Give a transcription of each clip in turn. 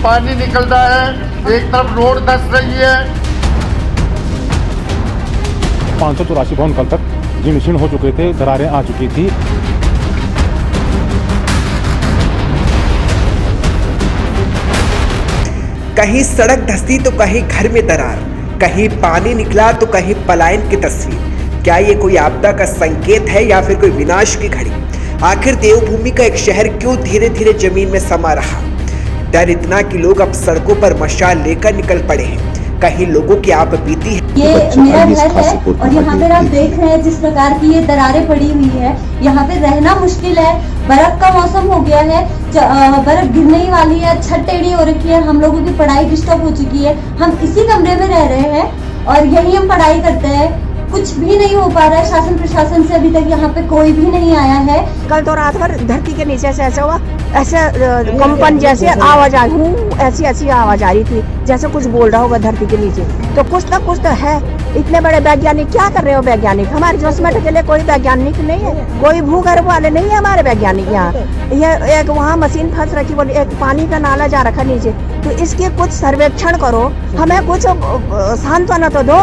पानी निकल रहा है, एक तरफ रोड धंस रही है। 584 भवन कल तक जीर्ण हो चुके थे, दरारें आ चुकी थी। कहीं सड़क धंसी तो कहीं घर में दरार, कहीं पानी निकला तो कहीं पलायन की तस्वीर। क्या ये कोई आपदा का संकेत है या फिर कोई विनाश की घड़ी? आखिर देवभूमि का एक शहर क्यों धीरे धीरे जमीन में समा रहा? डर इतना कि लोग अब सड़कों पर मशाल लेकर निकल पड़े हैं। कहीं लोगों की आप बीती है। ये मेरा घर है और यहाँ पे आप देख रहे हैं जिस प्रकार की ये दरारें पड़ी हुई है, यहाँ पे रहना मुश्किल है। बर्फ का मौसम हो गया है, बर्फ गिरने ही वाली है, छत टेढ़ी हो रखी है, हम लोगों की पढ़ाई डिस्टर्ब हो चुकी है। हम इसी कमरे में रह रहे हैं और यही हम पढ़ाई करते हैं। कुछ भी नहीं हो पा रहा है, शासन प्रशासन से अभी तक यहाँ पे कोई भी नहीं आया है। कल तो रात भर धरती के नीचे से ऐसा हुआ, ऐसे कंपन जैसे आवाज आ रही, ऐसी आवाज आ रही थी जैसे कुछ बोल रहा होगा धरती के नीचे। तो कुछ तो है। इतने बड़े वैज्ञानिक क्या कर रहे हो? वैज्ञानिक हमारे जोशीमठ के लिए कोई वैज्ञानिक नहीं है, कोई भूगर्भ वाले नहीं है हमारे वैज्ञानिक यहाँ। ये एक वहाँ मशीन फंस रखी, बोली एक पानी का नाला जा रखा नीचे, तो इसके कुछ सर्वेक्षण करो, हमें कुछ सांत्वना तो दो।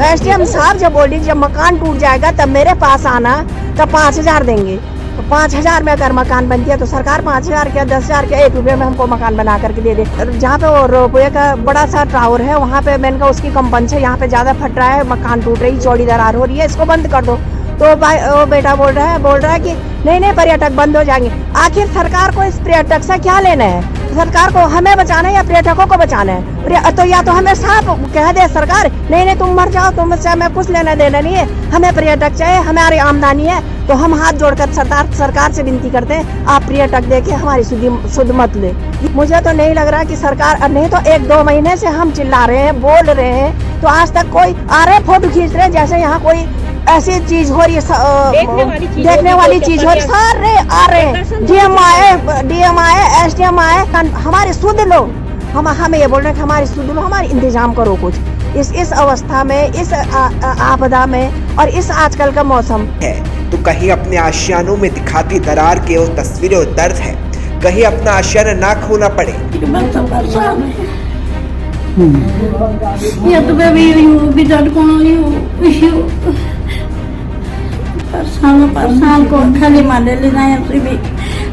एसडीएम साहब जब बोली जब मकान टूट जाएगा तब मेरे पास आना, तब 5000 देंगे। तो 5000 में अगर मकान बनती है तो सरकार 5000 के 10,000 के 1 रुपये में हमको मकान बना करके दे दे। जहाँ पे वो रोपवे का बड़ा सा टावर है वहाँ पे मैंने कहा उसकी कंपन से यहाँ पे ज्यादा फट रहा है, मकान टूट रही, चौड़ी दरार हो रही है, इसको बंद कर दो। तो वो बेटा बोल रहा है कि नहीं पर्यटक बंद हो जाएंगे। आखिर सरकार को इस पर्यटक से क्या लेना है? सरकार को हमें बचाना है या पर्यटकों को बचाना है? तो या तो हमें साफ कह दे सरकार, नहीं तुम मर जाओ, तुमसे हमें कुछ लेना देना नहीं है, हमें पर्यटक चाहिए, हमारी आमदनी है। तो हम हाथ जोड़कर सरकार से विनती करते हैं, आप पर्यटक देके हमारी सुध मत ले। मुझे तो नहीं लग रहा कि सरकार, नहीं तो 1-2 महीने से हम चिल्ला रहे हैं, बोल रहे हैं, तो आज तक कोई आ रहे फोटो खींच रहे जैसे यहाँ कोई ऐसी चीज हो रही है, देखने वाली चीज हो रही, सारे आ रहे हैं। डीएम आए, एसडीएम आए, हमारे सुध लो। हमें ये बोल रहे हैं कि हमारी सुध लो, हमारे इंतजाम करो कुछ इस अवस्था में, इस आपदा में और इस आजकल का मौसम है। तो कहीं अपने आशियानों में दिखाती दरार के वो तस्वीरें और दर्द है, कहीं अपना आशियाना ना खोना पड़े। या तो मैं भी हूँ, बिजट को परसाल को खाली मारे ले जाए भी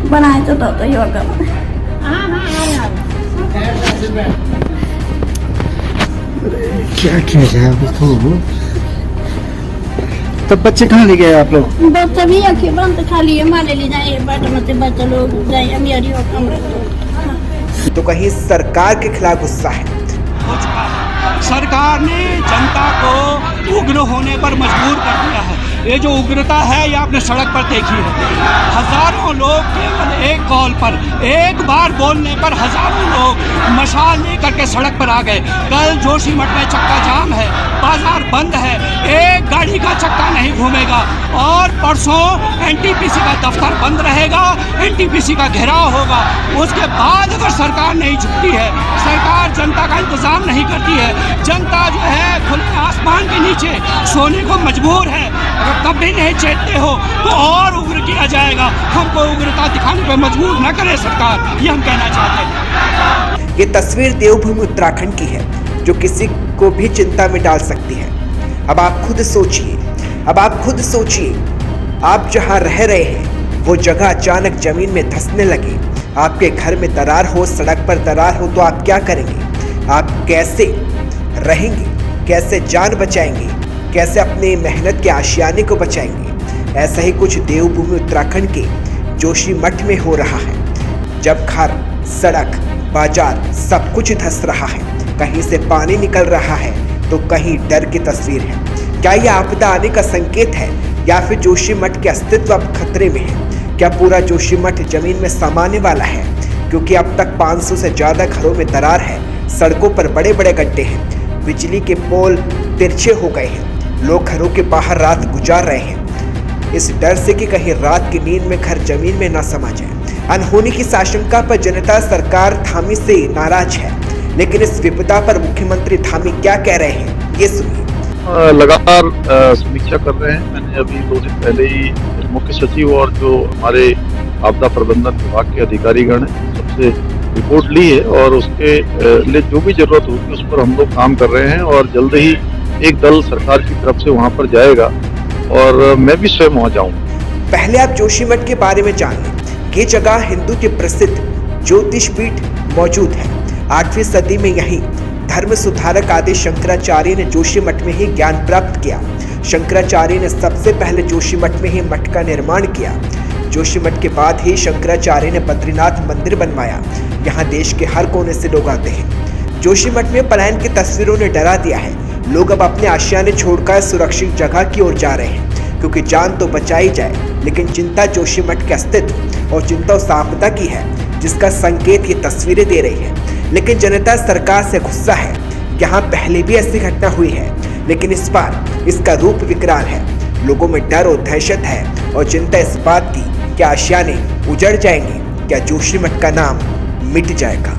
बनाए तो ही होगा। क्या किया जाए अब? तब बच्चे कहाँ ले गए आप लोग? बच्चा भी आंखें बंद खाली है, मारे ले जाए बच्चे लोग जाए मेरी कमरे। तो कहीं सरकार के खिलाफ गुस्सा है। सरकार ने जनता को उग्र होने पर मजबूर कर दिया है। ये जो उग्रता है ये आपने सड़क पर देखी है। हजारों लोग केवल एक कॉल पर, एक बार बोलने पर हजारों लोग मशाल लेकर के सड़क पर आ गए। कल जोशीमठ में चक्का जाम है, बाजार बंद है, एक गाड़ी का चक्का नहीं घूमेगा। और परसों एनटीपीसी का दफ्तर बंद रहेगा, एनटीपीसी का घेराव होगा। उसके बाद अगर सरकार नहीं झुकती है, सरकार जनता का इंतजाम नहीं करती है, जनता जो है खुले आसमान के नीचे सोने को मजबूर है, अगर तब भी नहीं चेतते हो तो और उग्र किया जाएगा। हमको उग्रता दिखाने पर मजबूर न करे सरकार, ये हम कहना चाहते हैं। ये तस्वीर देवभूमि उत्तराखंड की है जो किसी को भी चिंता में डाल सकती है। अब आप खुद सोचिए, आप जहां रह रहे हैं वो जगह अचानक जमीन में धंसने लगे, आपके घर में दरार हो, सड़क पर दरार हो, तो आप क्या करेंगे? आप कैसे रहेंगे? कैसे जान बचाएंगे? कैसे अपनी मेहनत के आशियाने को बचाएंगे? ऐसा ही कुछ देवभूमि उत्तराखंड के जोशीमठ में हो रहा है, जब घर, सड़क, बाजार सब कुछ धंस रहा है। कहीं से पानी निकल रहा है तो कहीं डर की तस्वीर है। क्या यह आपदा आने का संकेत है या फिर जोशीमठ के अस्तित्व अब खतरे में है? क्या पूरा जोशीमठ जमीन में समाने वाला है? क्योंकि अब तक 500 से ज्यादा घरों में दरार है, सड़कों पर बड़े बड़े गड्ढे हैं, बिजली के पोल तिरछे हो गए हैं, लोग घरों के बाहर रात गुजार रहे हैं, इस डर से कि कहीं रात की नींद में घर जमीन में न समा जाए। अनहोनी की आशंका पर जनता सरकार धामी से नाराज है, लेकिन इस विपदा पर मुख्यमंत्री धामी क्या कह रहे हैं, ये सुनिए। लगातार समीक्षा कर रहे हैं। मैंने अभी 2 दिन पहले ही मुख्य सचिव और जो हमारे आपदा प्रबंधन विभाग के अधिकारीगण हैं सबसे रिपोर्ट ली है और उसके लिए जो भी जरूरत होगी उस पर हम लोग काम कर रहे हैं और जल्द ही एक दल सरकार की तरफ से वहां पर जाएगा और मैं भी स्वयं वहां जाऊंगा। पहले आप जोशीमठ के बारे में जान लें। ये जगह हिंदू के प्रसिद्ध ज्योतिष पीठ मौजूद है। 8वीं सदी में यही धर्म सुधारक आदि शंकराचार्य ने जोशीमठ में ही ज्ञान प्राप्त किया। शंकराचार्य ने सबसे पहले जोशीमठ में ही मठ का निर्माण किया। जोशीमठ के बाद ही शंकराचार्य ने बद्रीनाथ मंदिर बनवाया। यहाँ देश के हर कोने से लोग आते हैं। जोशीमठ में पलायन की तस्वीरों ने डरा दिया है। लोग अब अपने आशियाने छोड़कर सुरक्षित जगह की ओर जा रहे हैं, क्योंकि जान तो बचाई जाए, लेकिन चिंता जोशीमठ के अस्तित्व और चिंता उस आपदा की है जिसका संकेत ये तस्वीरें दे रही है। लेकिन जनता सरकार से गुस्सा है। यहाँ पहले भी ऐसी घटना हुई है, लेकिन इस बार इसका रूप विकराल है। लोगों में डर और दहशत है और चिंता इस बात की क्या आशियाने उजड़ जाएंगे, क्या जोशीमठ का नाम मिट जाएगा।